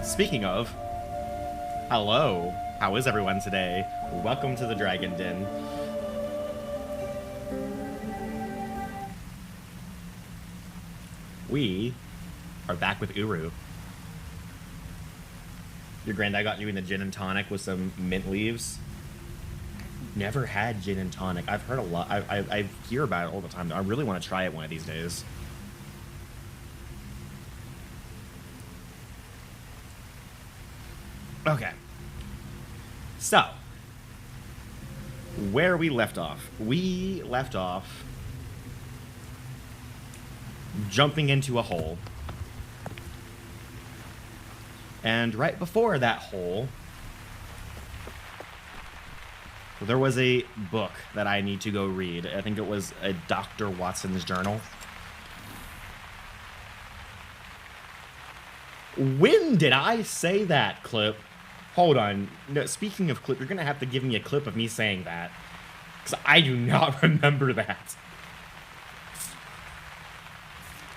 Speaking of, hello. How is everyone today? Welcome to the Dragon Den. We are back with UrU. Your granddad got you in the gin and tonic with some mint leaves. Never had gin and tonic. I've heard a lot. I hear about it all the time. I really want to try it one of these days. Okay. So, where we left off. We left off jumping into a hole. And right before that hole, there was a book that I need to go read. I think it was a Dr. Watson's journal. When did I say that, Clip? Hold on. No, speaking of Clip, you're going to have to give me a clip of me saying that. Because I do not remember that.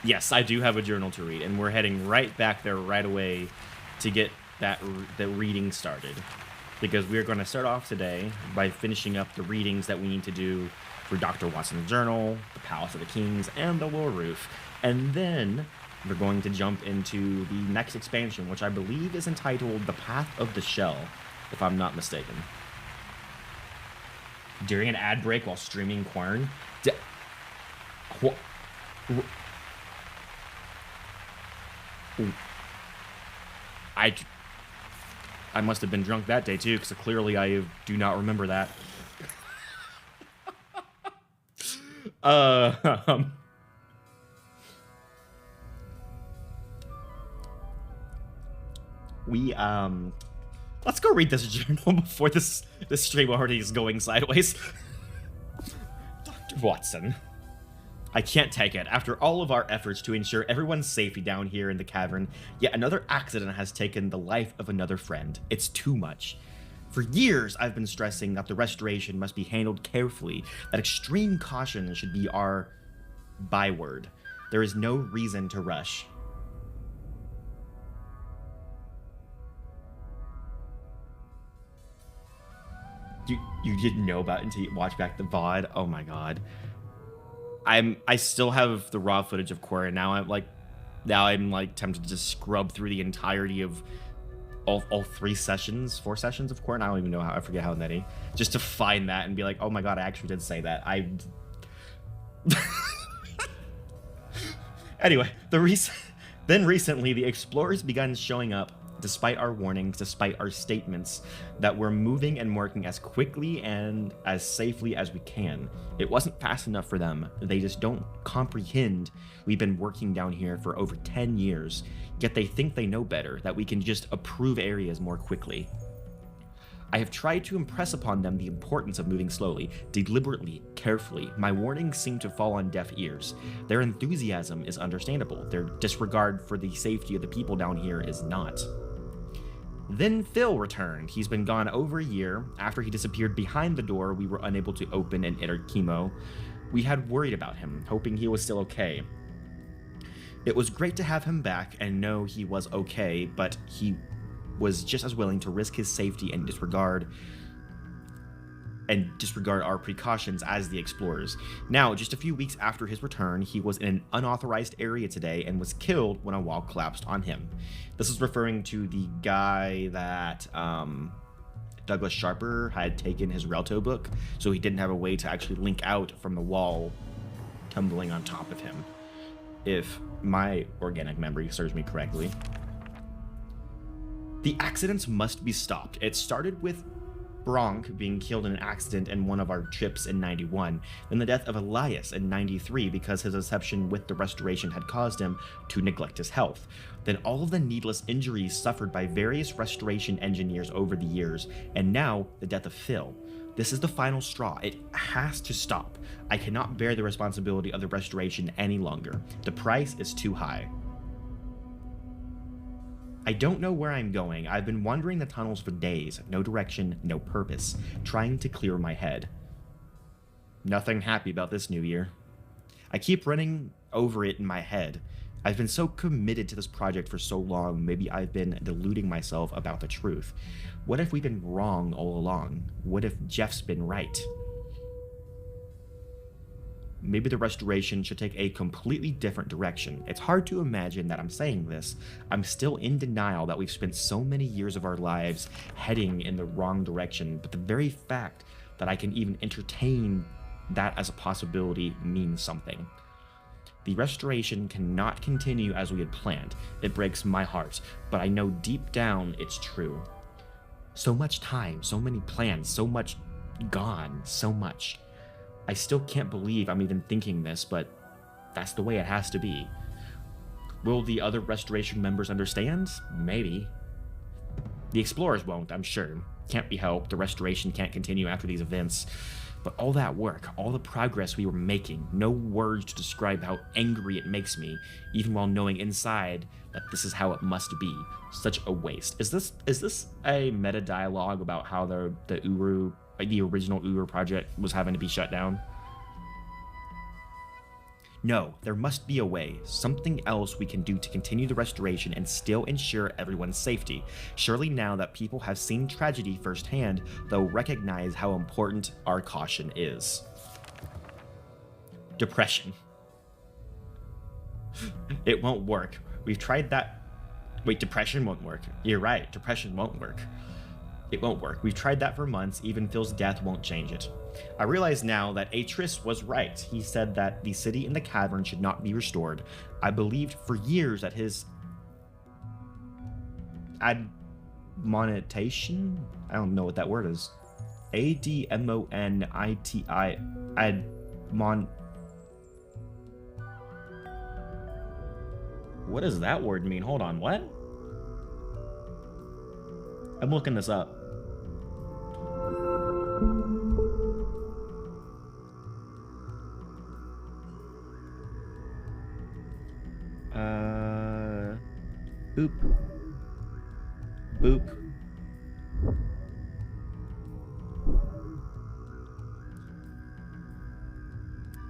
Yes, I do have a journal to read, and we're heading right back there right away to get the reading started. Because we're going to start off today by finishing up the readings that we need to do for Dr. Watson's journal, the Palace of the Kings, and the War Roof. And then we're going to jump into the next expansion, which I believe is entitled The Path of the Shell, if I'm not mistaken. During an ad break while streaming Quern. I must have been drunk that day too, because clearly I do not remember that. Let's go read this journal before this stream already is going sideways. Dr. Watson. I can't take it. After all of our efforts to ensure everyone's safety down here in the cavern, yet another accident has taken the life of another friend. It's too much. For years, I've been stressing that the restoration must be handled carefully, that extreme caution should be our byword. There is no reason to rush. You didn't know about it until you watched back the VOD? Oh my god. I still have the raw footage of Quern, and now I'm like tempted to just scrub through the entirety of all 4 sessions of Quern. I don't even know how, I forget how many, just to find that and be like, oh my god, I actually did say that. Anyway, then recently the explorers began showing up despite our warnings, despite our statements that we're moving and working as quickly and as safely as we can. It wasn't fast enough for them. They just don't comprehend we've been working down here for over 10 years, yet they think they know better, that we can just approve areas more quickly. I have tried to impress upon them the importance of moving slowly, deliberately, carefully. My warnings seem to fall on deaf ears. Their enthusiasm is understandable. Their disregard for the safety of the people down here is not. Then Phil returned. He's been gone over a year. After he disappeared behind the door we were unable to open and enter chemo, we had worried about him, hoping he was still okay. It was great to have him back and know he was okay, but he was just as willing to risk his safety and disregard our precautions as the explorers. Now, just a few weeks after his return, he was in an unauthorized area today and was killed when a wall collapsed on him. This is referring to the guy that Douglas Sharper had taken his Relto book, so he didn't have a way to actually link out from the wall tumbling on top of him, if my organic memory serves me correctly. The accidents must be stopped. It started with Bronk being killed in an accident in one of our trips in 91, then the death of Elias in 93 because his deception with the restoration had caused him to neglect his health, then all of the needless injuries suffered by various restoration engineers over the years, and now the death of Phil. This is the final straw. It has to stop. I cannot bear the responsibility of the restoration any longer. The price is too high. I don't know where I'm going. I've been wandering the tunnels for days, no direction, no purpose, trying to clear my head. Nothing happy about this new year. I keep running over it in my head. I've been so committed to this project for so long, maybe I've been deluding myself about the truth. What if we've been wrong all along? What if Jeff's been right? Maybe the restoration should take a completely different direction. It's hard to imagine that I'm saying this. I'm still in denial that we've spent so many years of our lives heading in the wrong direction, but the very fact that I can even entertain that as a possibility means something. The restoration cannot continue as we had planned. It breaks my heart, but I know deep down it's true. So much time, so many plans, so much gone, so much. I still can't believe I'm even thinking this, but that's the way it has to be. Will the other restoration members understand? Maybe. The explorers won't, I'm sure. Can't be helped. The restoration can't continue after these events. But all that work, all the progress we were making, no words to describe how angry it makes me, even while knowing inside that this is how it must be. Such a waste. Is this a meta dialogue about how the UrU, the original UrU project was having to be shut down? No, there must be a way, something else we can do to continue the restoration and still ensure everyone's safety. Surely now that people have seen tragedy firsthand, they'll recognize how important our caution is. Depression. It won't work. We've tried that. Wait, depression won't work. You're right, depression won't work. It won't work. We've tried that for months. Even Phil's death won't change it. I realize now that Ikorus was right. He said that the city in the cavern should not be restored. I believed for years that his admonition? I don't know what that word is. A-D-M-O-N-I-T-I. What does that word mean? Hold on, what? I'm looking this up. Boop. Boop.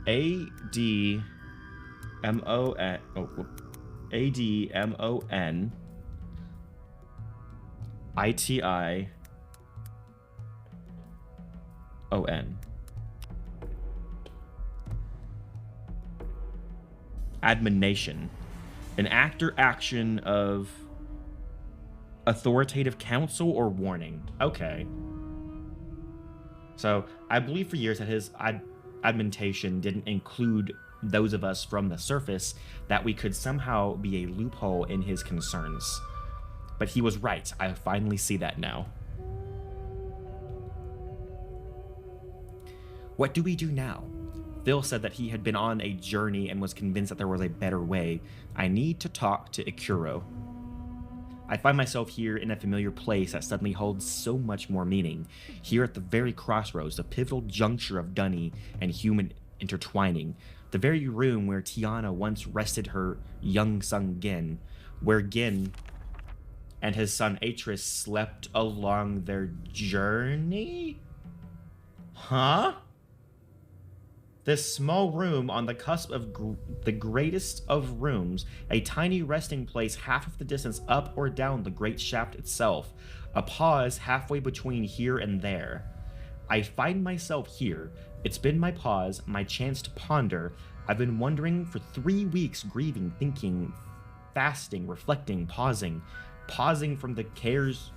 A-D-M-O-N. Oh, A-D-M-O-N. I-T-I-O-N. Admonition. An act or action of authoritative counsel or warning. Okay. So I believe for years that his admonition didn't include those of us from the surface, that we could somehow be a loophole in his concerns. But he was right. I finally see that now. What do we do now? Phil said that he had been on a journey and was convinced that there was a better way. I need to talk to Ikorus. I find myself here in a familiar place that suddenly holds so much more meaning. Here at the very crossroads, the pivotal juncture of Dunny and human intertwining. The very room where Tiana once rested her young son Gin. Where Gin and his son Ikorus slept along their journey? Huh? This small room on the cusp of the greatest of rooms, a tiny resting place half of the distance up or down the great shaft itself, a pause halfway between here and there. I find myself here. It's been my pause, my chance to ponder. I've been wondering for 3 weeks, grieving, thinking, fasting, reflecting, pausing from the cares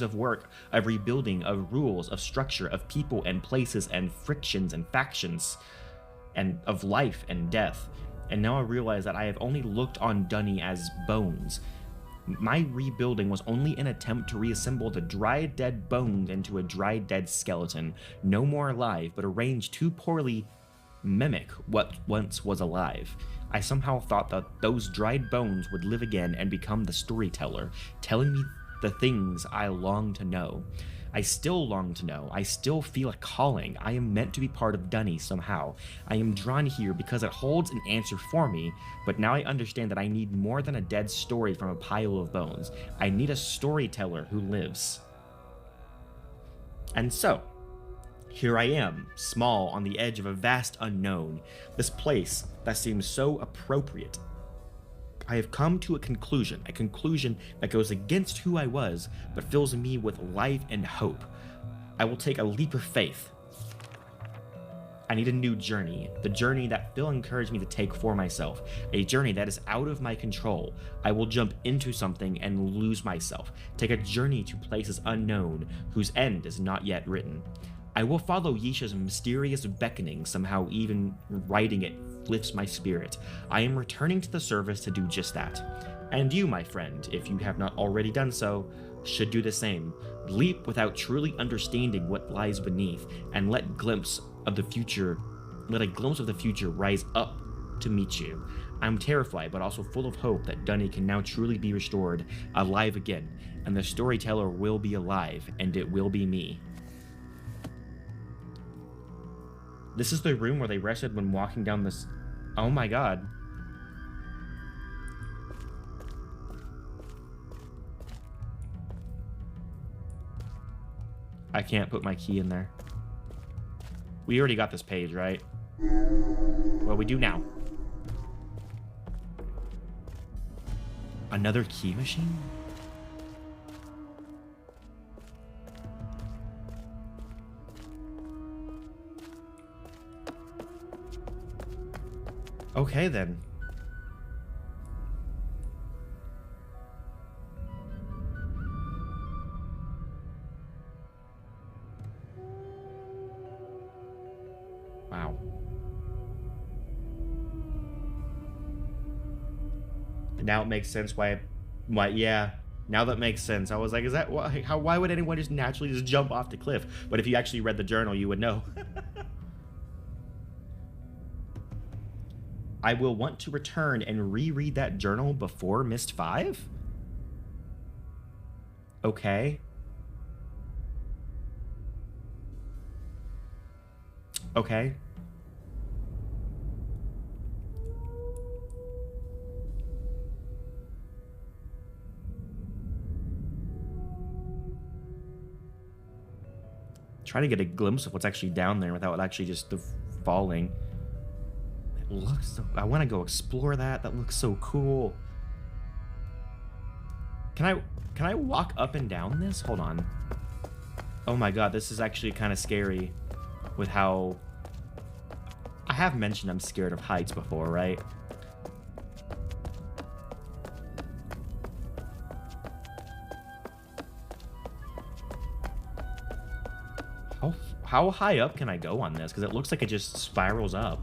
of work, of rebuilding, of rules, of structure, of people and places and frictions and factions, and of life and death. And now I realize that I have only looked on Dunny as bones. My rebuilding was only an attempt to reassemble the dry dead bones into a dry dead skeleton, no more alive, but arranged too poorly mimic what once was alive. I somehow thought that those dried bones would live again and become the storyteller, telling me the things I long to know. I still long to know. I still feel a calling. I am meant to be part of Dunny somehow. I am drawn here because it holds an answer for me, but now I understand that I need more than a dead story from a pile of bones. I need a storyteller who lives. And so, here I am, small on the edge of a vast unknown. This place that seems so appropriate, I have come to a conclusion that goes against who I was, but fills me with life and hope. I will take a leap of faith. I need a new journey, the journey that Phil encouraged me to take for myself, a journey that is out of my control. I will jump into something and lose myself, take a journey to places unknown, whose end is not yet written. I will follow Yeesha's mysterious beckoning, somehow even writing it lifts my spirit. I am returning to the surface to do just that. And you, my friend, if you have not already done so, should do the same. Leap without truly understanding what lies beneath, and let a glimpse of the future rise up to meet you. I'm terrified, but also full of hope that Dunny can now truly be restored, alive again, and the storyteller will be alive, and it will be me. This is the room where they rested when walking down this... Oh my god. I can't put my key in there. We already got this page, right? Well, we do now. Another key machine? Okay, then. Wow. And now it makes sense why, yeah. Now that makes sense. I was like, is that why would anyone just naturally just jump off the cliff? But if you actually read the journal, you would know. I will want to return and reread that journal before Myst 5? Okay. Okay. Trying to get a glimpse of what's actually down there without actually just falling. It looks so... I want to go explore that. That looks so cool. Can I walk up and down this? Hold on. Oh my god, this is actually kind of scary with how... I have mentioned I'm scared of heights before, right? How high up can I go on this? Because it looks like it just spirals up.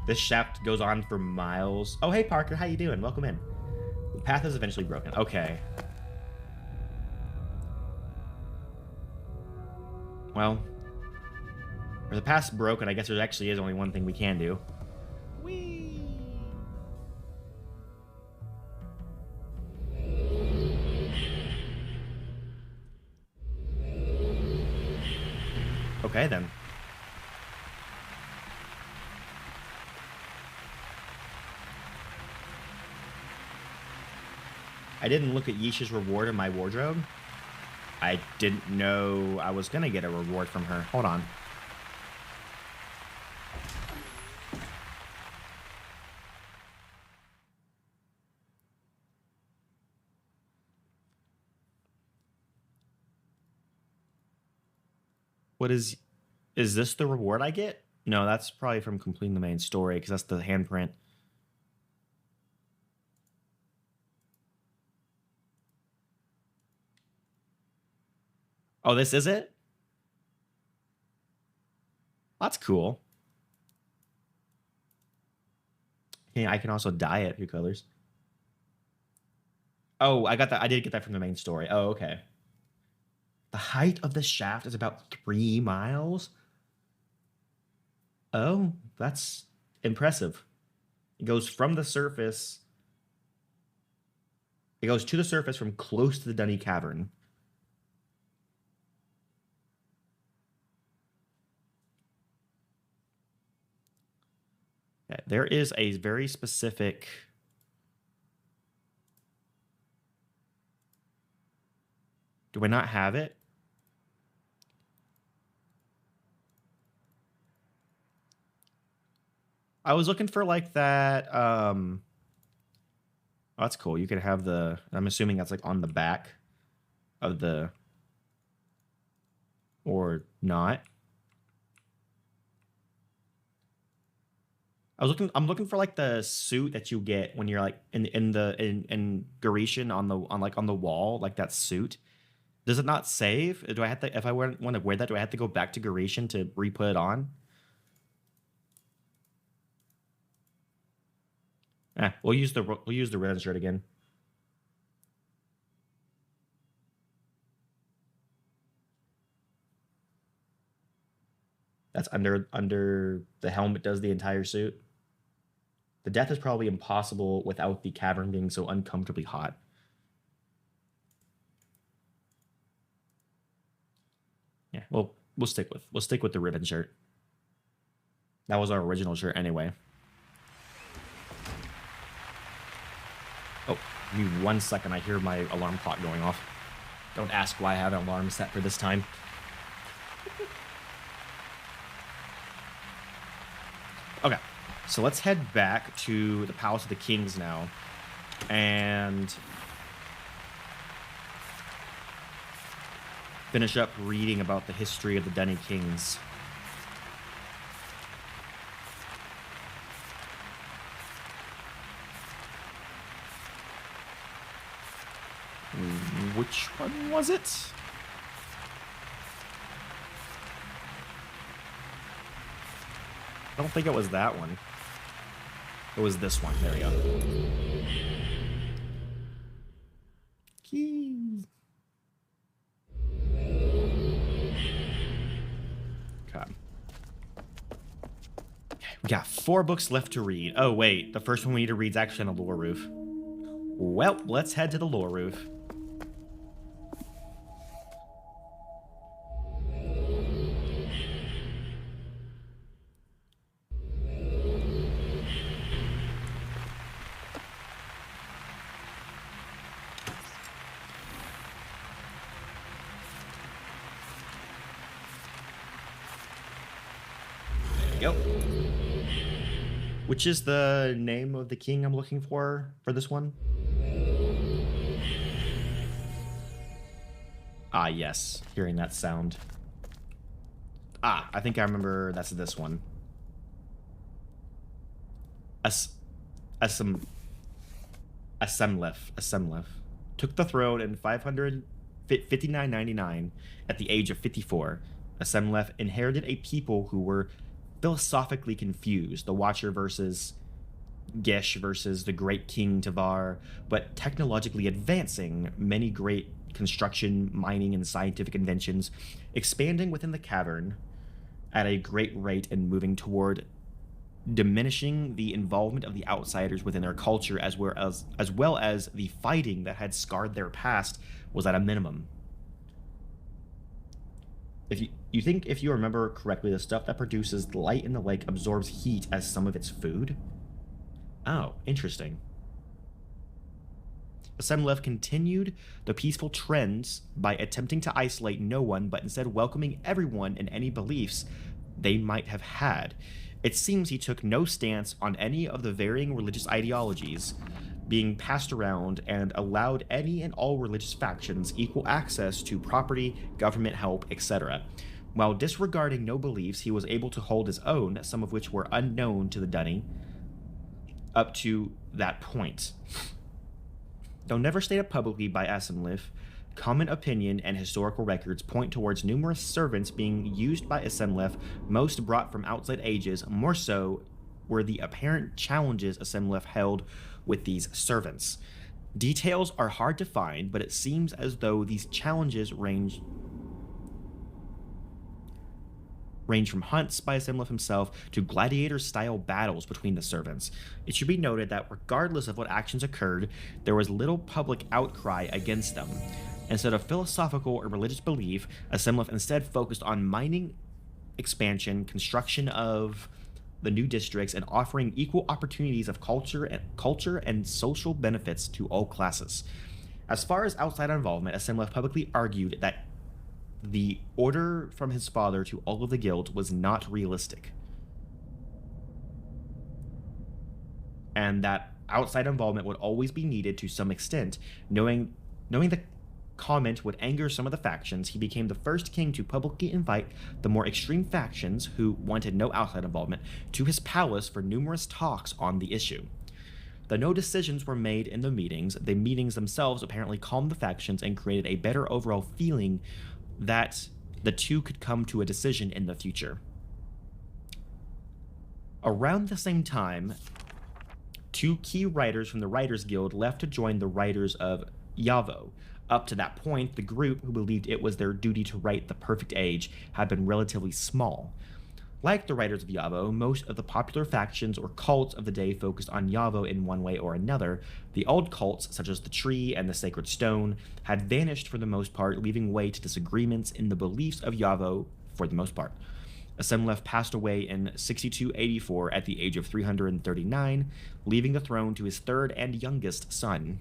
This shaft goes on for miles. Oh, hey, Parker. How you doing? Welcome in. The path is eventually broken. Okay. Well, if the path's broken, I guess there actually is only one thing we can do. Whee! Okay, then. I didn't look at Yeesha's reward in my wardrobe. I didn't know I was going to get a reward from her. Hold on. What is this the reward I get? No, that's probably from completing the main story because that's the handprint. Oh, this is it? That's cool. Yeah, I can also dye it. Who colors? Oh, I got that. I did get that from the main story. Oh, okay. The height of the shaft is about 3 miles. Oh, that's impressive. It goes from the surface. It goes to the surface from close to the Dunny Cavern. Okay. There is a very specific... Do I not have it? I was looking for like that. Oh, that's cool. You could have the... I'm assuming that's like on the back of the... Or not. I'm looking for like the suit that you get when you're like in Garetian on the wall, like that suit. Does it not save? Do I have to, if I want to wear that, do I have to go back to Garetian to re-put it on? We'll use the red shirt again. That's under the helmet does the entire suit. The death is probably impossible without the cavern being so uncomfortably hot. Yeah, we'll stick with the ribbon shirt. That was our original shirt anyway. Oh, give me 1 second. I hear my alarm clock going off. Don't ask why I have an alarm set for this time. Okay, so let's head back to the Palace of the Kings now, and finish up reading about the history of the Dunny Kings. Which one was it? I don't think it was that one. It was this one. There we go. Keys. Okay. We got 4 books left to read. Oh, wait. The first one we need to read is actually on the lore roof. Well, let's head to the lore roof. There we go. Which is the name of the king I'm looking for this one? Ah, yes. Hearing that sound. Ah, I think I remember that's this one. Asemlef. Took the throne in 5999 at the age of 54. Asemlef inherited a people who were philosophically confused. The Watcher versus Gesh versus the Great King Tavar, but technologically advancing, many great construction, mining, and scientific inventions, expanding within the cavern at a great rate and moving toward diminishing the involvement of the outsiders within their culture, as well as the fighting that had scarred their past was at a minimum. If you remember correctly, the stuff that produces light in the lake absorbs heat as some of its food? Oh, interesting. Asemlef continued the peaceful trends by attempting to isolate no one, but instead welcoming everyone in any beliefs they might have had. It seems he took no stance on any of the varying religious ideologies being passed around and allowed any and all religious factions equal access to property, government help, etc. While disregarding no beliefs, he was able to hold his own, some of which were unknown to the Dunny up to that point. Though never stated publicly by Asemlef, common opinion and historical records point towards numerous servants being used by Asemlef, most brought from outside ages. More so were the apparent challenges Asemlef held with these servants. Details are hard to find, but it seems as though these challenges range from hunts by Asemlef himself to gladiator-style battles between the servants. It should be noted that regardless of what actions occurred, there was little public outcry against them. Instead of philosophical or religious belief, Asemlef instead focused on mining, expansion, construction of the new districts and offering equal opportunities of culture and social benefits to all classes. As far as outside involvement, Asimleth publicly argued that the order from his father to all of the guild was not realistic, and that outside involvement would always be needed to some extent. Knowing the comment would anger some of the factions, he became the first king to publicly invite the more extreme factions, who wanted no outside involvement, to his palace for numerous talks on the issue. Though no decisions were made in the meetings themselves apparently calmed the factions and created a better overall feeling that the two could come to a decision in the future. Around the same time, two key writers from the Writers Guild left to join the writers of Yavo. Up to that point, the group, who believed it was their duty to write the perfect age, had been relatively small. Like the writers of Yavo, most of the popular factions or cults of the day focused on Yavo in one way or another. The old cults, such as the Tree and the Sacred Stone, had vanished for the most part, leaving way to disagreements in the beliefs of Yavo for the most part. Asimleth passed away in 6284 at the age of 339, leaving the throne to his third and youngest son.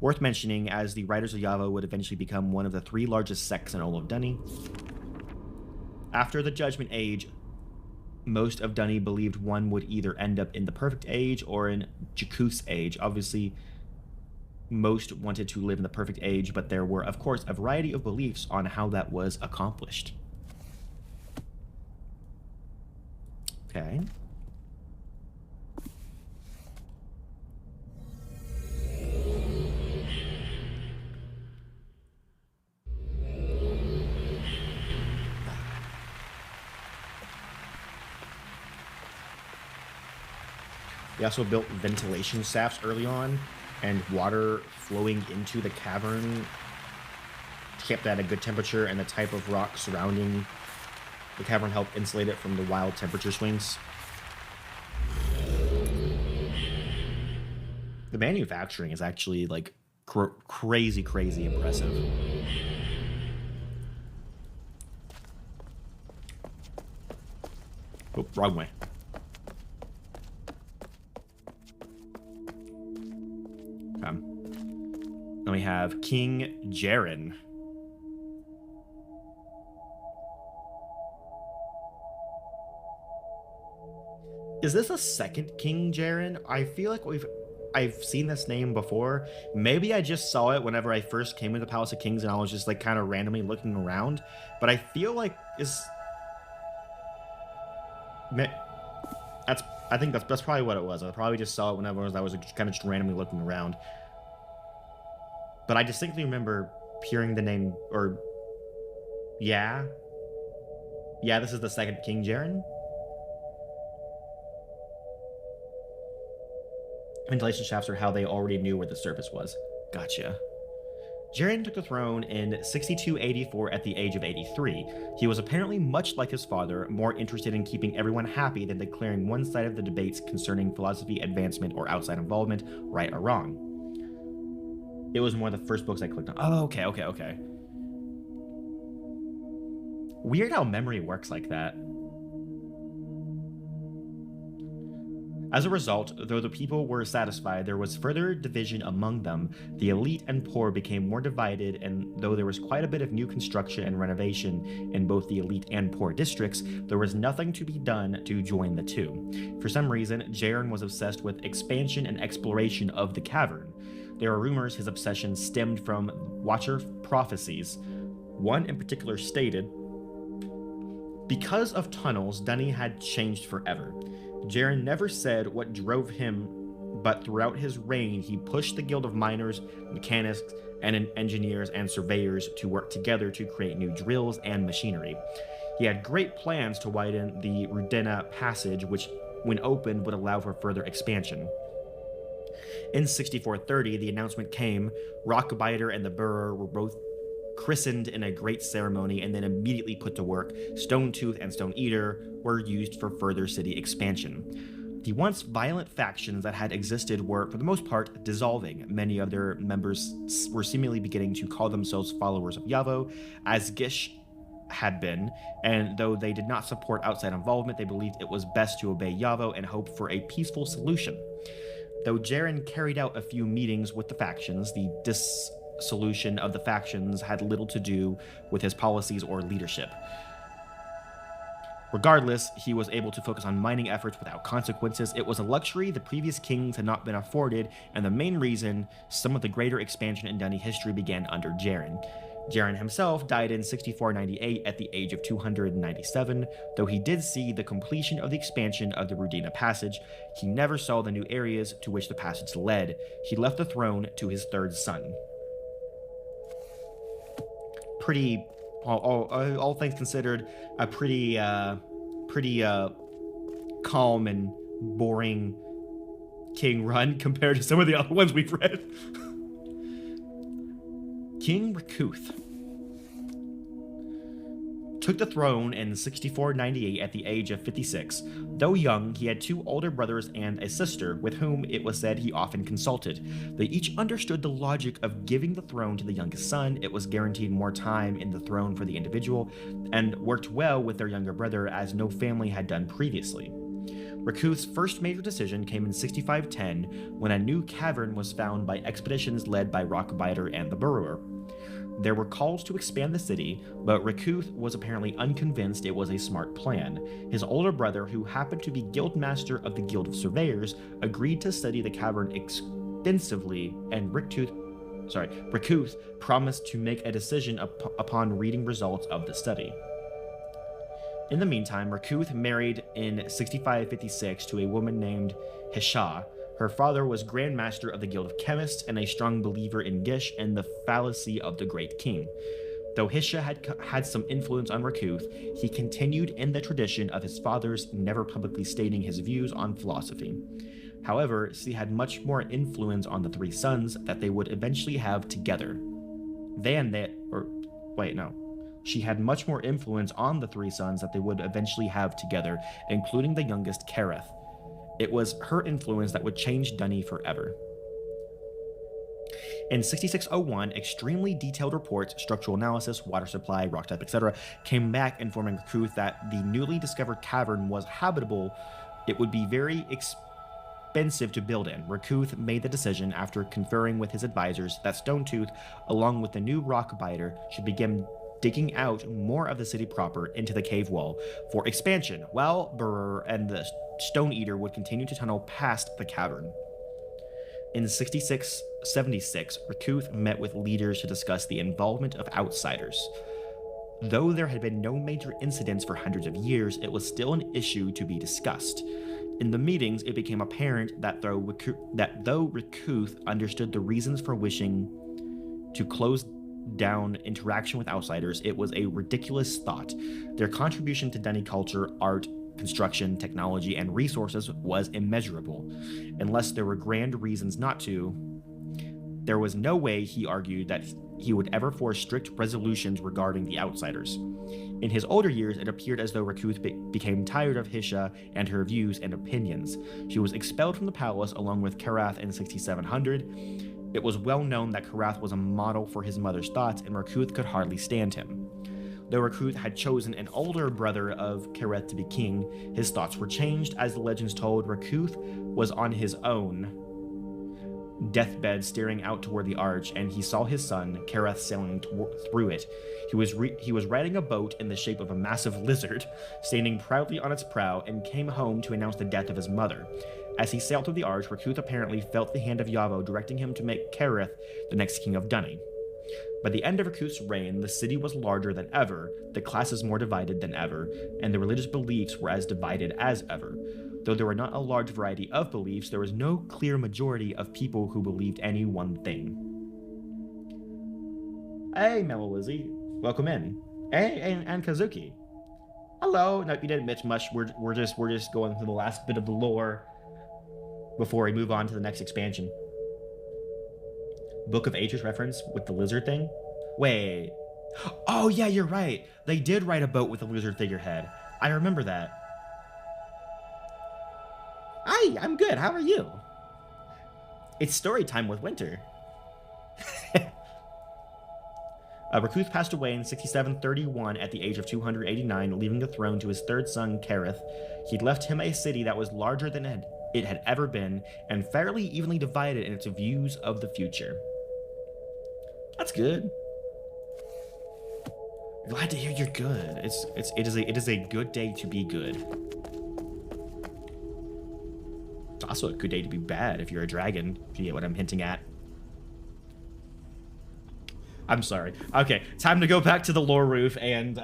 Worth mentioning, as the Writers of Yavo would eventually become one of the three largest sects in all of Dunny. After the Judgment Age, most of Dunny believed one would either end up in the Perfect Age or in Jacuz Age. Obviously, most wanted to live in the Perfect Age, but there were, of course, a variety of beliefs on how that was accomplished. Okay. They also built ventilation shafts early on, and water flowing into the cavern kept at a good temperature, and the type of rock surrounding the cavern helped insulate it from the wild temperature swings. The manufacturing is actually like crazy impressive. Oh, wrong way. Then we have King Jaren. Is this a second King Jaren? I feel like I've seen this name before. Maybe I just saw it whenever I first came into the Palace of Kings and I was just like kind of randomly looking around. But I feel like I think that's probably what it was. I probably just saw it whenever I was kind of just randomly looking around. But I distinctly remember hearing the name, or yeah, this is the second King Jaren. Ventilation shafts are how they already knew where the surface was. Gotcha. Jaren took the throne in 6284 at the age of 83. He was apparently much like his father, more interested in keeping everyone happy than declaring one side of the debates concerning philosophy advancement or outside involvement, right or wrong. It was one of the first books I clicked on. Oh, okay. Weird how memory works like that. As a result, though the people were satisfied, there was further division among them. The elite and poor became more divided, and though there was quite a bit of new construction and renovation in both the elite and poor districts, there was nothing to be done to join the two. For some reason, Jaren was obsessed with expansion and exploration of the cavern. There are rumors his obsession stemmed from Watcher prophecies. One in particular stated, "Because of tunnels, Dunny had changed forever." Jaren never said what drove him, but throughout his reign, he pushed the Guild of Miners, Mechanics, and Engineers and Surveyors to work together to create new drills and machinery. He had great plans to widen the Rudena Passage, which, when opened, would allow for further expansion. In 6430, the announcement came. Rockbiter and the Burrer were both christened in a great ceremony and then immediately put to work. Stone Tooth and Stone Eater were used for further city expansion. The once violent factions that had existed were, for the most part, dissolving. Many of their members were seemingly beginning to call themselves followers of Yavo, as Gish had been, and though they did not support outside involvement, they believed it was best to obey Yavo and hope for a peaceful solution. Though Jaren carried out a few meetings with the factions, the dissolution of the factions had little to do with his policies or leadership. Regardless, he was able to focus on mining efforts without consequences. It was a luxury the previous kings had not been afforded, and the main reason some of the greater expansion in Dunny history began under Jaren. Jaren himself died in 6498 at the age of 297. Though he did see the completion of the expansion of the Rudina Passage, he never saw the new areas to which the passage led. He left the throne to his third son. Pretty, all things considered, a pretty calm and boring king run compared to some of the other ones we've read. King Rakuth took the throne in 6498 at the age of 56. Though young, he had two older brothers and a sister, with whom it was said he often consulted. They each understood the logic of giving the throne to the youngest son. It was guaranteed more time in the throne for the individual, and worked well with their younger brother, as no family had done previously. Rakuth's first major decision came in 6510, when a new cavern was found by expeditions led by Rockbiter and the Burrower. There were calls to expand the city, but Rakuth was apparently unconvinced it was a smart plan. His older brother, who happened to be guildmaster of the Guild of Surveyors, agreed to study the cavern extensively, and Rakuth promised to make a decision upon reading results of the study. In the meantime, Rakuth married in 6556 to a woman named Yeesha. Her father was Grand Master of the Guild of Chemists and a strong believer in Gish and the fallacy of the Great King. Though Yeesha had some influence on Rakuth, he continued in the tradition of his father's, never publicly stating his views on philosophy. However, she had much more influence on the three sons that they would eventually have together. She had much more influence on the three sons that they would eventually have together, including the youngest, Kareth. It was her influence that would change Dunny forever. In 6601, extremely detailed reports, structural analysis, water supply, rock type, etc., came back informing Rakuth that the newly discovered cavern was habitable. It would be very expensive to build in. Rakuth made the decision, after conferring with his advisors, that Stonetooth, along with the new Rockbiter, should begin digging out more of the city proper into the cave wall for expansion, while Burr and the Stone Eater would continue to tunnel past the cavern. In 6676, Rakuth met with leaders to discuss the involvement of outsiders. Though there had been no major incidents for hundreds of years, it was still an issue to be discussed. In the meetings, it became apparent that though Rakuth understood the reasons for wishing to close down interaction with outsiders, it was a ridiculous thought. Their contribution to Dunny culture, art, construction, technology, and resources was immeasurable. Unless there were grand reasons not to, there was no way, he argued, that he would ever force strict resolutions regarding the outsiders. In his older years, it appeared as though Rakuth became tired of Yeesha and her views and opinions. She was expelled from the palace along with Karath in 6700. It was well known that Karath was a model for his mother's thoughts, and Rakuth could hardly stand him. Though Rakuth had chosen an older brother of Kareth to be king, his thoughts were changed. As the legends told, Rakuth was on his own deathbed staring out toward the arch, and he saw his son, Kareth, sailing through it. He was riding a boat in the shape of a massive lizard, standing proudly on its prow, and came home to announce the death of his mother. As he sailed through the arch, Rakuth apparently felt the hand of Yavo directing him to make Kareth the next king of Dunny. By the end of Rakuth's reign, the city was larger than ever, the classes more divided than ever, and the religious beliefs were as divided as ever. Though there were not a large variety of beliefs, there was no clear majority of people who believed any one thing. Hey, Mellow Lizzie. Welcome in. Hey, and Kazuki. Hello. No, you didn't miss much. We're just going through the last bit of the lore before we move on to the next expansion. Book of Ages reference with the lizard thing? Wait. Oh, yeah, you're right. They did write a boat with a lizard figurehead. I remember that. Hi, I'm good. How are you? It's story time with Winter. Rakuth passed away in 6731 at the age of 289, leaving the throne to his third son, Kareth. He'd left him a city that was larger than it had ever been, and fairly evenly divided in its views of the future. That's good. Glad to hear you're good. It is a good day to be good. It's also a good day to be bad if you're a dragon, if you get what I'm hinting at. I'm sorry. Okay, time to go back to the lore roof and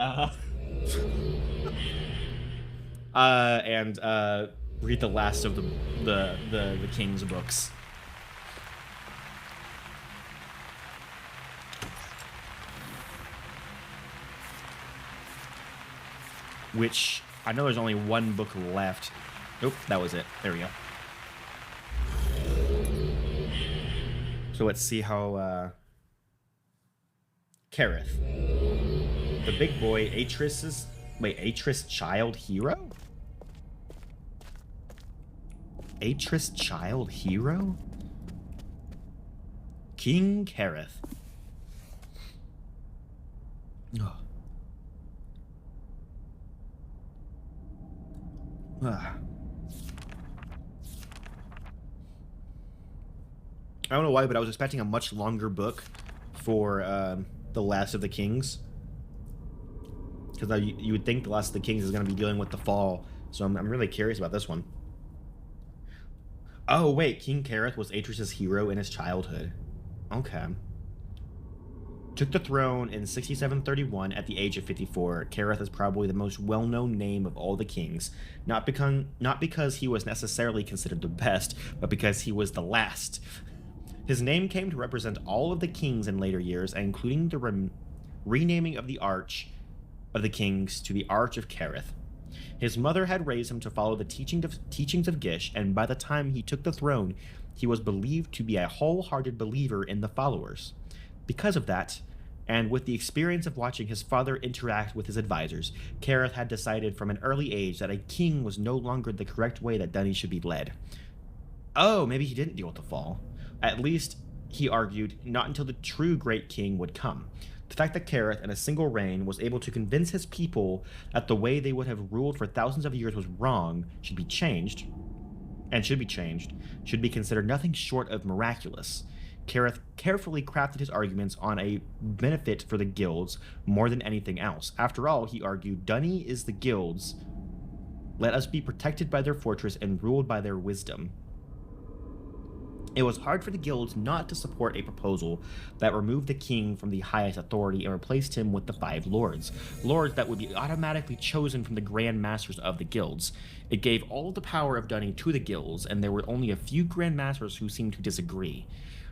read the last of the King's books. Which I know there's only one book left. Nope, that was it. There we go. So let's see how Kareth, the big boy, Atris child hero? Atris child hero? King Kareth. Oh. I don't know why, but I was expecting a much longer book for The Last of the Kings. Because you would think The Last of the Kings is going to be dealing with the fall. So I'm really curious about this one. Oh, wait. King Kareth was Atris' hero in his childhood. Okay. Took the throne in 6731 at the age of 54. Kareth is probably the most well-known name of all the kings, not because he was necessarily considered the best, but because he was the last. His name came to represent all of the kings in later years, including the renaming of the Arch of the Kings to the Arch of Kareth. His mother had raised him to follow the teachings of Gish, and by the time he took the throne, he was believed to be a wholehearted believer in the followers. Because of that, and with the experience of watching his father interact with his advisors, Kareth had decided from an early age that a king was no longer the correct way that Dunny should be led. Oh, maybe he didn't deal with the fall. At least, he argued, not until the true great king would come. The fact that Kareth, in a single reign, was able to convince his people that the way they would have ruled for thousands of years was wrong, should be considered nothing short of miraculous. Kareth carefully crafted his arguments on a benefit for the guilds more than anything else. After all, he argued, Dunny is the guilds. Let us be protected by their fortress and ruled by their wisdom. It was hard for the guilds not to support a proposal that removed the king from the highest authority and replaced him with the 5 lords that would be automatically chosen from the grand masters of the guilds. It gave all of the power of Dunny to the guilds, and there were only a few grand masters who seemed to disagree.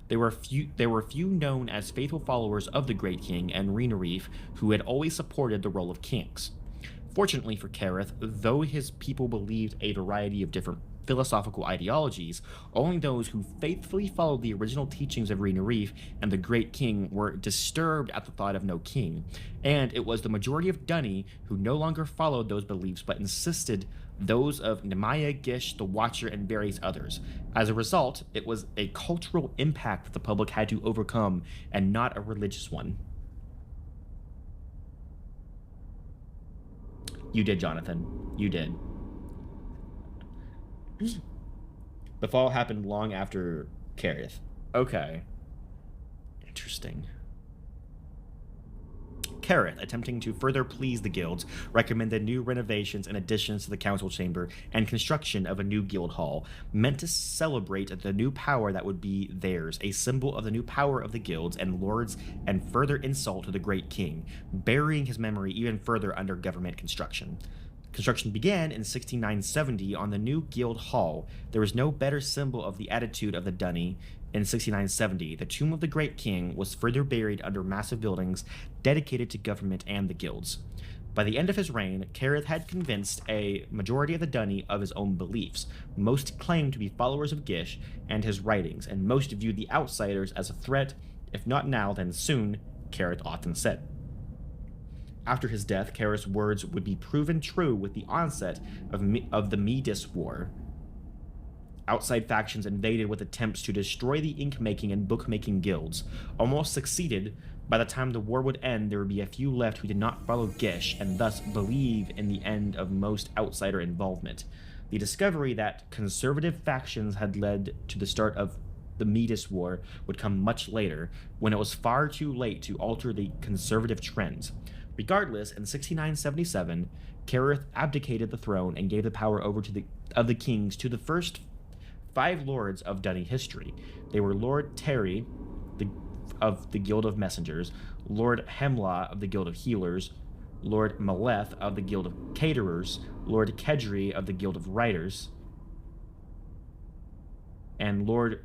There were few known as faithful followers of the Great King and Reenareef who had always supported the role of kings. Fortunately for Kareth, though his people believed a variety of different philosophical ideologies, only those who faithfully followed the original teachings of Reenareef and the Great King were disturbed at the thought of no king, and it was the majority of Dunny who no longer followed those beliefs but insisted those of Nemaya, Gish, the Watcher, and various others. As a result, it was a cultural impact that the public had to overcome and not a religious one. You did, Jonathan. You did. The fall happened long after Kareth. Okay. Interesting. Kareth, attempting to further please the guilds, recommended new renovations and additions to the council chamber and construction of a new guild hall, meant to celebrate the new power that would be theirs, a symbol of the new power of the guilds and lords, and further insult to the Great King, burying his memory even further under government construction. Construction began in 6970 on the new guild hall. There was no better symbol of the attitude of the Dunny. In 6970, the tomb of the Great King was further buried under massive buildings dedicated to government and the guilds. By the end of his reign, Kareth had convinced a majority of the Dunny of his own beliefs. Most claimed to be followers of Gish and his writings, and most viewed the outsiders as a threat. If not now, then soon, Kareth often said. After his death, Kareth's words would be proven true with the onset of the Medis War. Outside factions invaded with attempts to destroy the ink-making and book-making guilds, almost succeeded, By the time the war would end, there would be a few left who did not follow Gish and thus believe in the end of most outsider involvement. The discovery that conservative factions had led to the start of the Metis War would come much later, when it was far too late to alter the conservative trends. Regardless, in 6977, Kareth abdicated the throne and gave the power over to the kings to the first 5 lords of Dunny history. They were Lord Terry of the Guild of Messengers, Lord Hemlaw of the Guild of Healers, Lord Maleth of the Guild of Caterers, Lord Kedri of the Guild of Writers, and Lord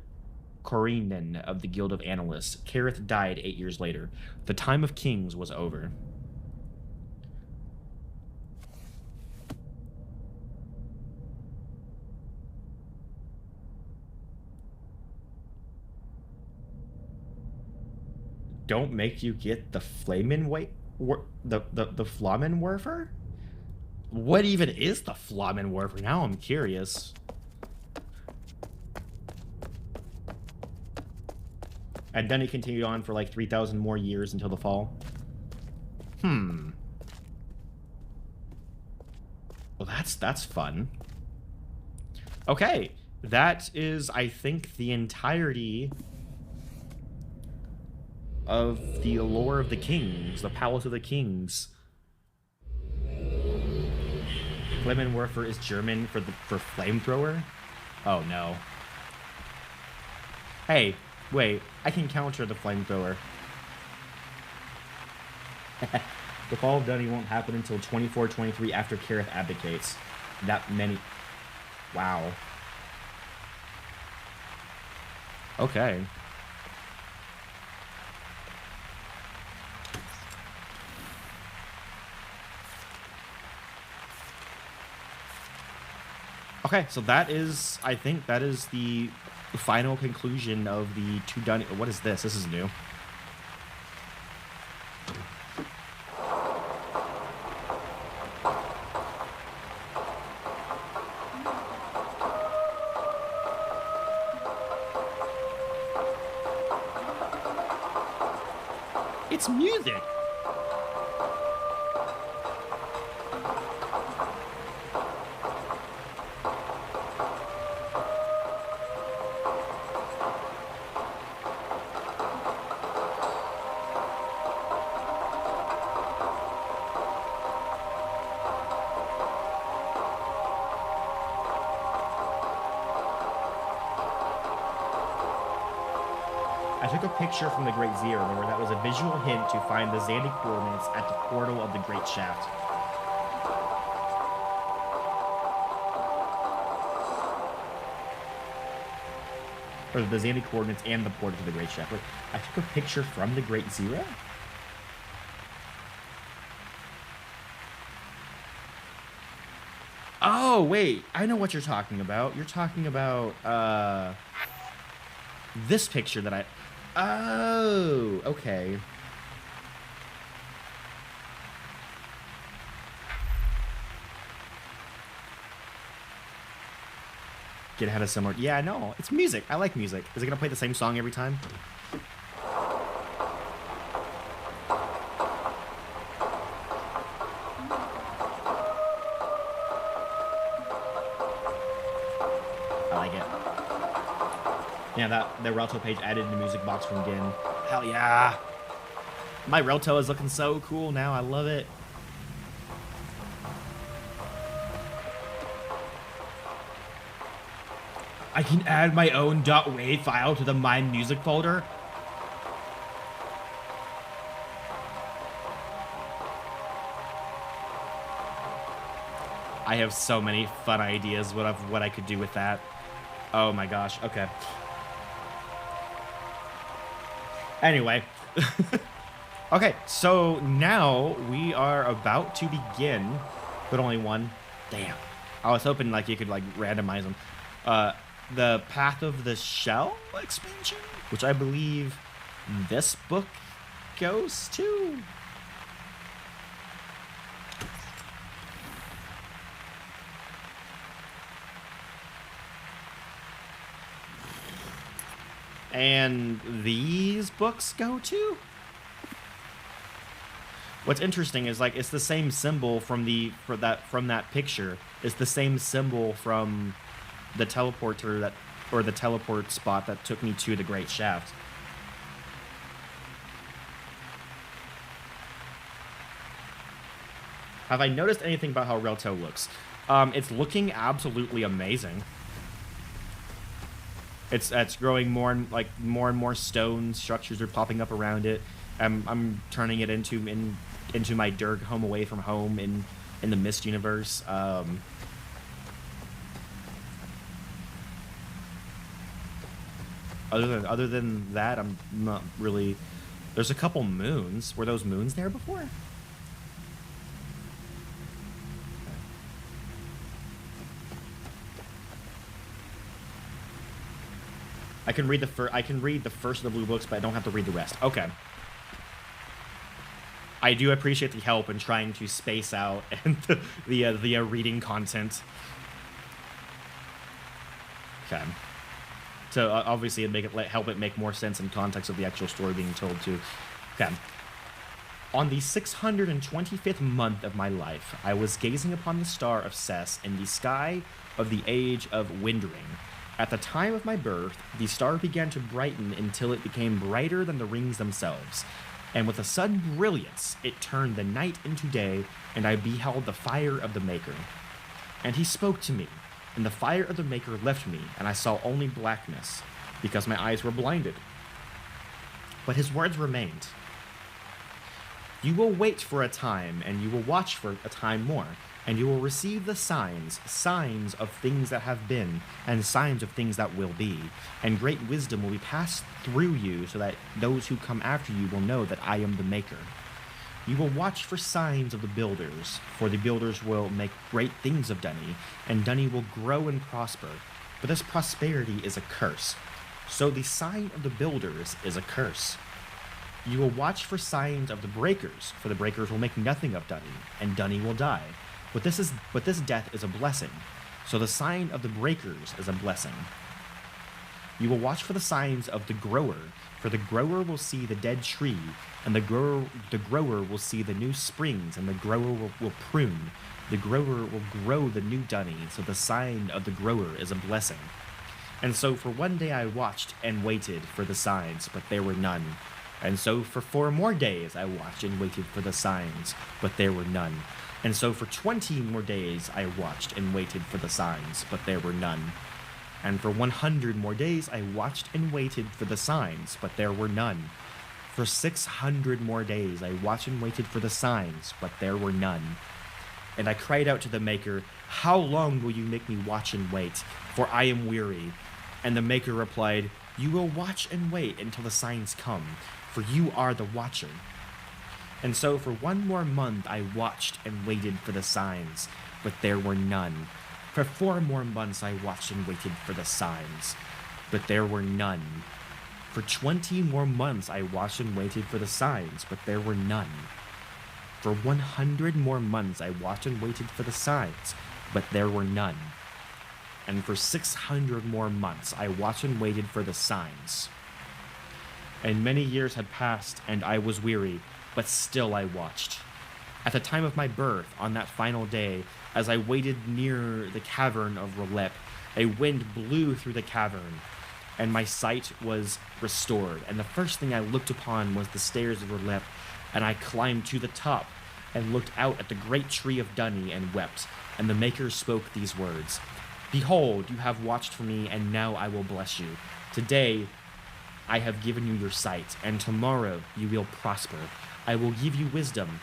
Corinen of the Guild of Analysts. Kareth died 8 years later. The time of kings was over. Don't make you get the the Flammenwerfer? What even is the Flammenwerfer? Now I'm curious. And then it continued on for like 3,000 more years until the fall. Well, that's fun. Okay, that is, I think, the entirety of the Allure of the Kings, the Palace of the Kings. Flammenwerfer is German for flamethrower? Oh no. Hey, wait, I can counter the flamethrower. The fall of Dunny won't happen until 2423 after Kareth abdicates. That many... Wow. Okay. Okay, so that is, I think that is the final conclusion of the 2 Dunny... What is this? This is new. It's music! I took a picture from the Great Zero, remember? That was a visual hint to find the Zandy coordinates at the portal of the Great Shaft. Or the Zandy coordinates and the portal to the Great Shaft. Wait, I took a picture from the Great Zero? Oh, wait. I know what you're talking about. You're talking about, this picture that I... Oh, okay. Get ahead of somewhere. Yeah, no, it's music. I like music. Is it gonna play the same song every time? I like it. Yeah, the Relto page added in the music box from Gin. Hell yeah. My Relto is looking so cool now. I love it. I can add my own .wav file to the My Music folder. I have so many fun ideas what I could do with that. Oh my gosh. Okay. Anyway. Okay, so now we are about to begin, but only one. Damn. I was hoping like you could like randomize them. The Path of the Shell expansion, which I believe this book goes to. And these books go to? What's interesting is like it's the same symbol from that picture. It's the same symbol from the teleporter that or the teleport spot that took me to the Great Shaft. Have I noticed anything about how Relto looks? It's looking absolutely amazing. It's growing more and more stone structures are popping up around it. I'm turning it into my Dirk home away from home in the Myst universe. Other than that, I'm not really. There's a couple moons. Were those moons there before? I can read the first of the blue books, but I don't have to read the rest. Okay. I do appreciate the help in trying to space out and the reading content. Okay. So obviously help it make more sense in context of the actual story being told too. Okay. On the 625th month of my life, I was gazing upon the star of Cess in the sky of the age of Windring. At the time of my birth, the star began to brighten until it became brighter than the rings themselves. And with a sudden brilliance, it turned the night into day, and I beheld the fire of the Maker. And he spoke to me, and the fire of the Maker left me, and I saw only blackness, because my eyes were blinded. But his words remained. You will wait for a time, and you will watch for a time more, and you will receive the signs of things that have been, and signs of things that will be, and great wisdom will be passed through you, so that those who come after you will know that I am the Maker. You will watch for signs of the builders, for the builders will make great things of Dunny, and Dunny will grow and prosper, but this prosperity is a curse. So the sign of the builders is a curse. You will watch for signs of the breakers, for the breakers will make nothing of Dunny, and Dunny will die. But this death is a blessing, so the sign of the breakers is a blessing. You will watch for the signs of the grower, for the grower will see the dead tree, and the grower will see the new springs, and the grower will prune. The grower will grow the new Dunny, so the sign of the grower is a blessing. And so for one day I watched and waited for the signs, but there were none. And so for 4 more days I watched and waited for the signs, but there were none. And so for 20 more days I watched and waited for the signs, but there were none. And for 100 more days I watched and waited for the signs, but there were none. For 600 more days I watched and waited for the signs, but there were none. And I cried out to the Maker, how long will you make me watch and wait? For I am weary. And the Maker replied, you will watch and wait until the signs come, for you are the watcher. And so for 1 more month I watched and waited for the signs, but there were none. For 4 more months I watched and waited for the signs, but there were none. For 20 more months I watched and waited for the signs, but there were none. For 100 more months I watched and waited for the signs, but there were none. And for 600 more months I watched and waited for the signs. And many years had passed, and I was weary, but still I watched. At the time of my birth, on that final day, as I waited near the cavern of Relep, a wind blew through the cavern, and my sight was restored. And the first thing I looked upon was the stairs of Relep, and I climbed to the top, and looked out at the great tree of Dunny, and wept. And the Maker spoke these words, behold, you have watched for me, and now I will bless you. Today I have given you your sight, and tomorrow you will prosper. I will give you wisdom,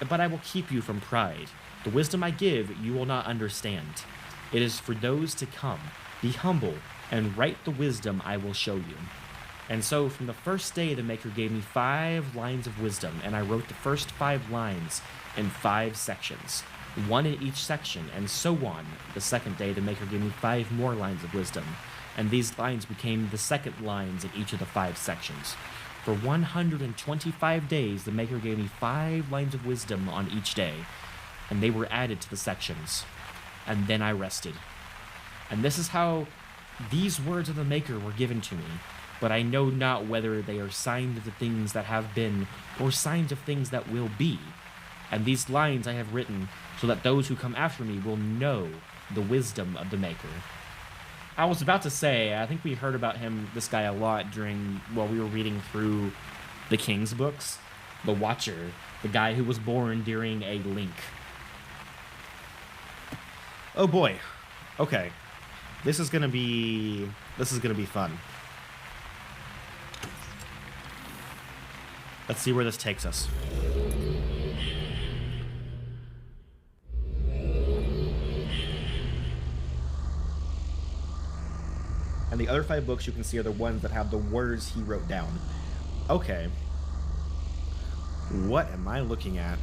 but I will keep you from pride. The wisdom I give you will not understand. It is for those to come. Be humble, and write the wisdom I will show you. And so from the first day the Maker gave me 5 lines of wisdom, and I wrote the first 5 lines in 5 sections, 1 in each section, and so on. The second day the Maker gave me 5 more lines of wisdom, and these lines became the second lines in each of the 5 sections. For 125 days, the Maker gave me 5 lines of wisdom on each day, and they were added to the sections. And then I rested. And this is how these words of the Maker were given to me. but I know not whether they are signs of the things that have been, or signs of things that will be. And these lines I have written so that those who come after me will know the wisdom of the Maker. I was about to say, I think we heard about this guy a lot while we were reading through the King's books. The Watcher, the guy who was born during a link. Oh boy. Okay. This is gonna be fun. Let's see where this takes us. And the other 5 books you can see are the ones that have the words he wrote down. Okay. What am I looking at?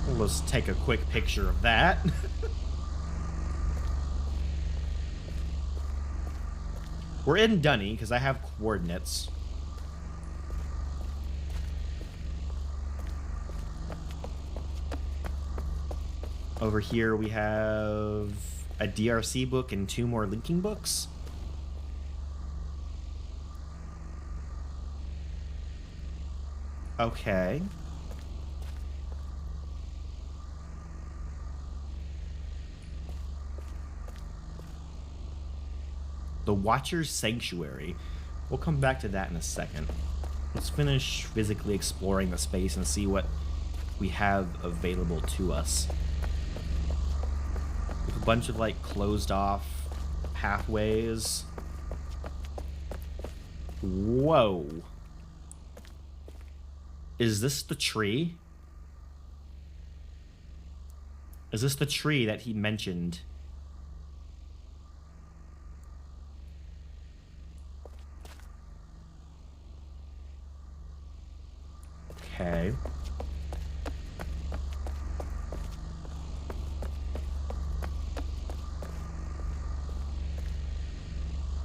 Let's take a quick picture of that. We're in Dunny, because I have coordinates. Over here we have a DRC book and 2 more linking books. Okay. The Watcher's Sanctuary. We'll come back to that in a second. Let's finish physically exploring the space and see what we have available to us. We have a bunch of, like, closed off pathways. Whoa. Is this the tree? Is this the tree that he mentioned? Okay.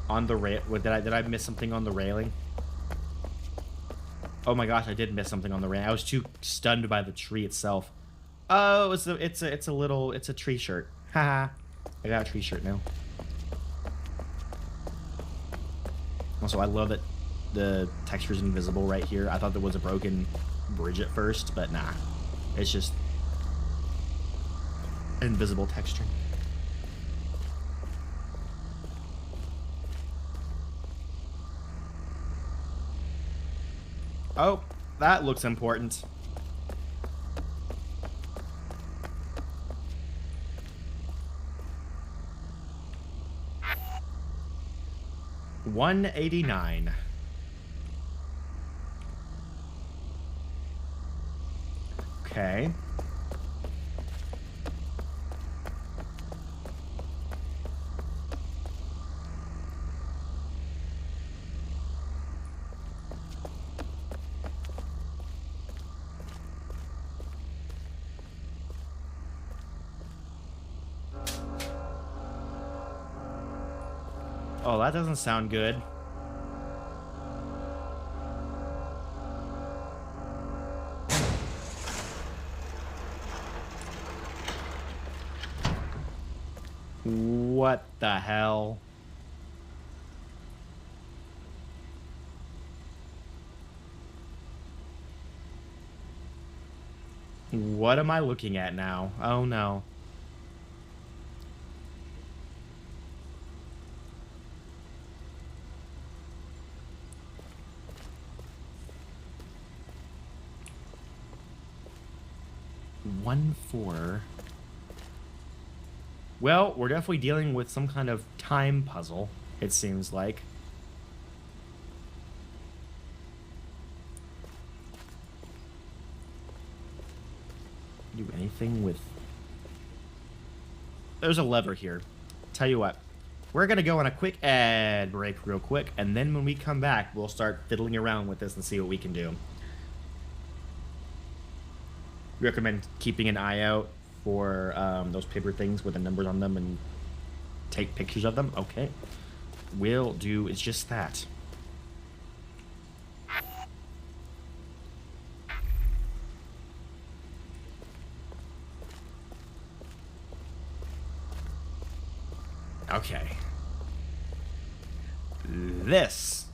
On the rail, did I miss something on the railing? Oh my gosh, I did miss something on the railing. I was too stunned by the tree itself. Oh, it's a tree shirt. Haha. I got a tree shirt now. Also, I love that the texture's invisible right here. I thought there was a broken bridge at first, but nah. It's just invisible texture. Oh, that looks important. $189. Okay. Oh, that doesn't sound good. What the hell? What am I looking at now? Oh no. One four. Well, we're definitely dealing with some kind of time puzzle, it seems like. Do anything with... There's a lever here. Tell you what, we're going to go on a quick ad break real quick, and then when we come back, we'll start fiddling around with this and see what we can do. Recommend keeping an eye out for those paper things with the numbers on them and take pictures of them. Okay. Will do is just that. Okay. This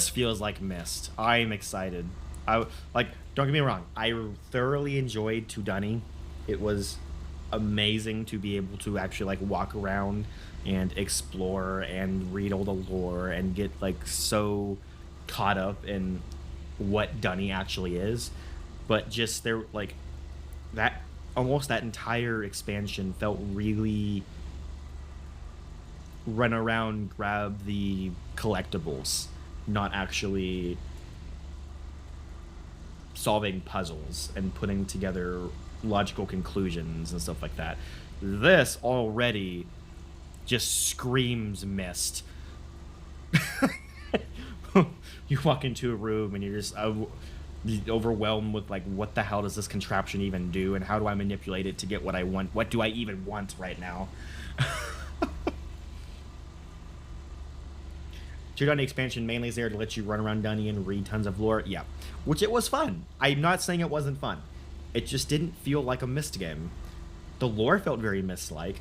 feels like Myst. I'm excited. Like, don't get me wrong. I thoroughly enjoyed Tudunni. It was amazing to be able to actually like walk around and explore and read all the lore and get like so caught up in what Dunny actually is. But just there, like, that almost that entire expansion felt really run around, grab the collectibles, not actually solving puzzles and putting together logical conclusions and stuff like that. This already just screams Myst. You walk into a room and you're just overwhelmed with like, what the hell does this contraption even do, and how do I manipulate it to get what I want? What do I even want right now? Tudunni expansion mainly is there to let you run around Dunny and read tons of lore. Yeah, which it was fun. I'm not saying it wasn't fun. It just didn't feel like a Myst game. The lore felt very Myst-like.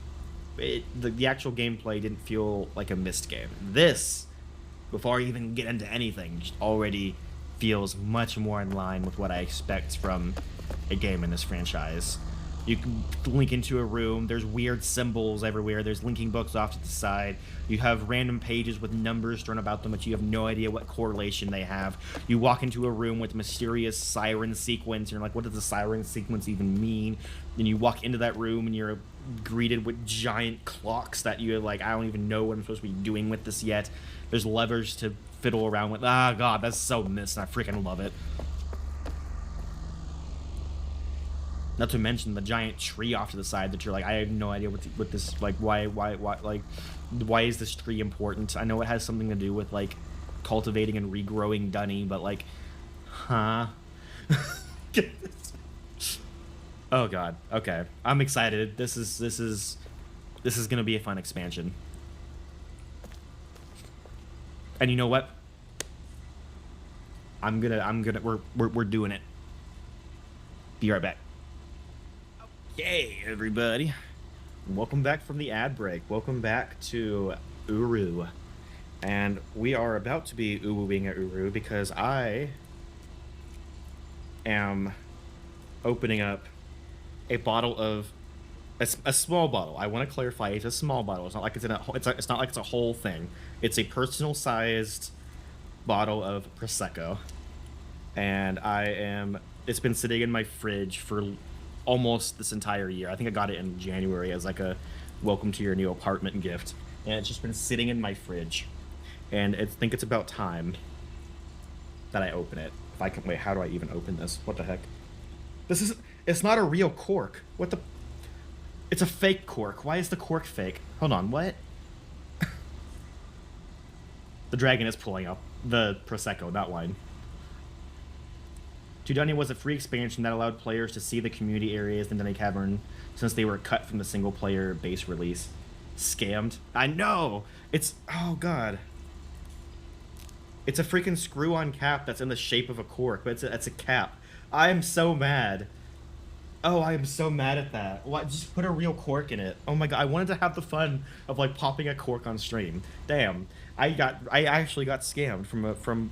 The actual gameplay didn't feel like a Myst game. This, before I even get into anything, just already feels much more in line with what I expect from a game in this franchise. You can link into a room, there's weird symbols everywhere, there's linking books off to the side, you have random pages with numbers thrown about them, but you have no idea what correlation they have. You walk into a room with mysterious siren sequence, and you're like, what does the siren sequence even mean? Then you walk into that room and you're greeted with giant clocks that you're like, I don't even know what I'm supposed to be doing with this yet. There's levers to fiddle around with. Ah, God, that's so Myst, and I freaking love it. Not to mention the giant tree off to the side that you're like, I have no idea what this, like, why is this tree important? I know it has something to do with, like, cultivating and regrowing Dunny, but, like, huh? Oh, God. Okay. I'm excited. This is gonna be a fun expansion. And you know what? We're doing it. Be right back. Yay, everybody. Welcome back from the ad break. Welcome back to UrU. And we are about to be uwooing at UrU because I am opening up a bottle of a small bottle. I want to clarify, it's a small bottle. It's not like it's not like it's a whole thing. It's a personal sized bottle of Prosecco. And it's been sitting in my fridge for almost this entire year. I think I got it in January as like a welcome to your new apartment gift, and it's just been sitting in my fridge, and I think it's about time that I open it. If I can wait, how do I even open this? What the heck? It's not a real cork. What the? It's a fake cork. Why is the cork fake? Hold on, what? The dragon is pulling up the Prosecco, not wine. Tudunni was a free expansion that allowed players to see the community areas in Dunny Cavern since they were cut from the single-player base release. Scammed. I know! It's... oh, God. It's a freaking screw-on cap that's in the shape of a cork, but it's a cap. I am so mad. Oh, I am so mad at that. What? Just put a real cork in it. Oh my God, I wanted to have the fun of, like, popping a cork on stream. Damn. I actually got scammed from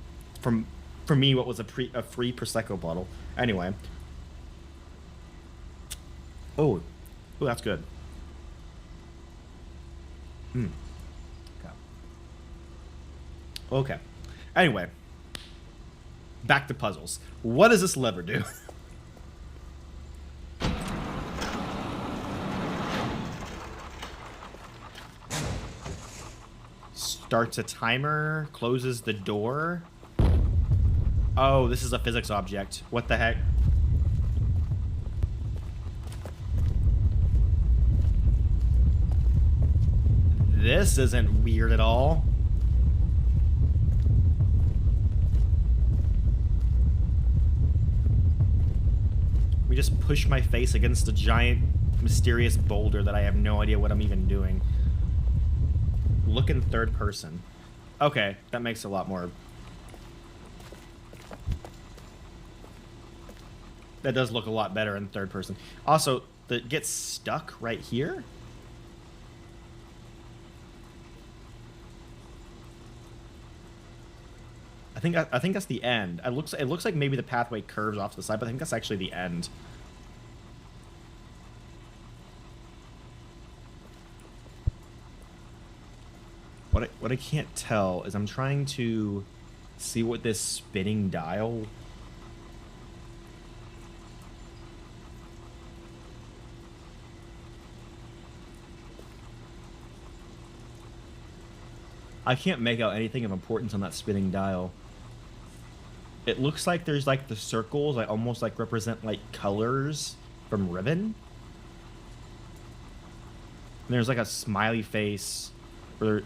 for me, what was a free Prosecco bottle. Anyway. Oh, that's good. Okay. Anyway. Back to puzzles. What does this lever do? Starts a timer, closes the door. Oh, this is a physics object. What the heck? This isn't weird at all. We just push my face against a giant, mysterious boulder that I have no idea what I'm even doing. Look in third person. Okay, that makes a lot more... that does look a lot better in third person. Also, it gets stuck right here. I think that's the end. It looks like maybe the pathway curves off to the side, but I think that's actually the end. What I can't tell is I'm trying to see what this spinning dial. I can't make out anything of importance on that spinning dial. It looks like there's like the circles, like almost like represent like colors from ribbon. And there's like a smiley face. There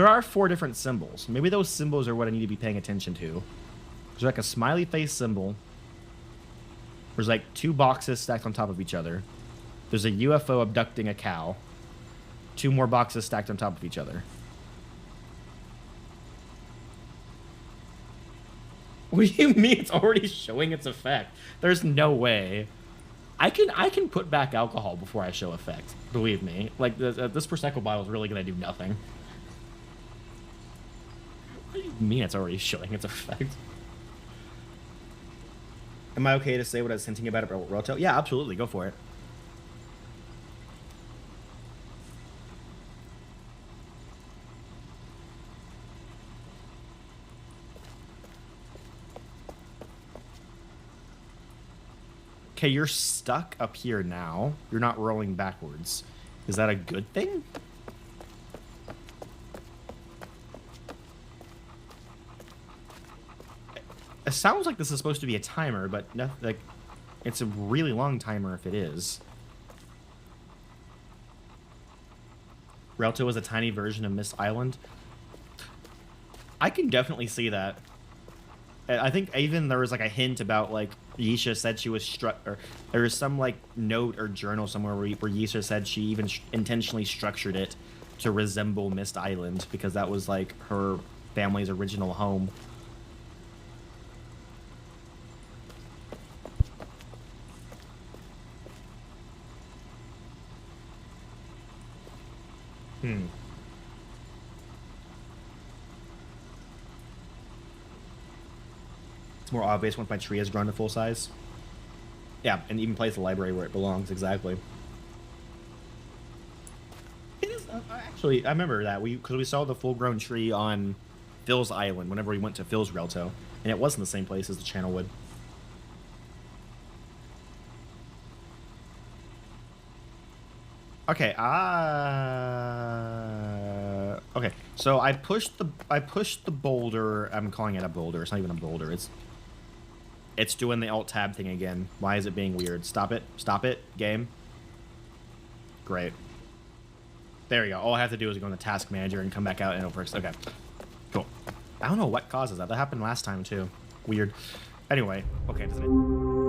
are 4 different symbols. Maybe those symbols are what I need to be paying attention to. There's like a smiley face symbol. There's like 2 boxes stacked on top of each other. There's a UFO abducting a cow. 2 more boxes stacked on top of each other. What do you mean it's already showing its effect? There's no way. I can put back alcohol before I show effect. Believe me. Like, this Prosecco bottle is really going to do nothing. What do you mean it's already showing its effect? Am I okay to say what I was hinting about Roto? Yeah, absolutely. Go for it. Okay, you're stuck up here now. You're not rolling backwards. Is that a good thing? It sounds like this is supposed to be a timer, but no, like, it's a really long timer if it is. Relto is a tiny version of Myst Island. I can definitely see that. I think even there was like a hint about like Yeesha said she was struck, or there was some like note or journal somewhere where Yeesha said she even intentionally structured it to resemble Myst Island because that was like her family's original home. It's more obvious once my tree has grown to full size. Yeah, and even place the library where it belongs, exactly. It is, actually, I remember that, because we saw the full-grown tree on Phil's Island whenever we went to Phil's Relto, and it wasn't the same place as the channel would. Okay, okay, so I pushed the boulder. I'm calling it a boulder. It's not even a boulder. It's doing the alt tab thing again. Why is it being weird? Stop it. Stop it, game. Great. There you go. All I have to do is go in the task manager and come back out and it'll first. Okay. Cool. I don't know what causes that. That happened last time too. Weird. Anyway, okay, doesn't it?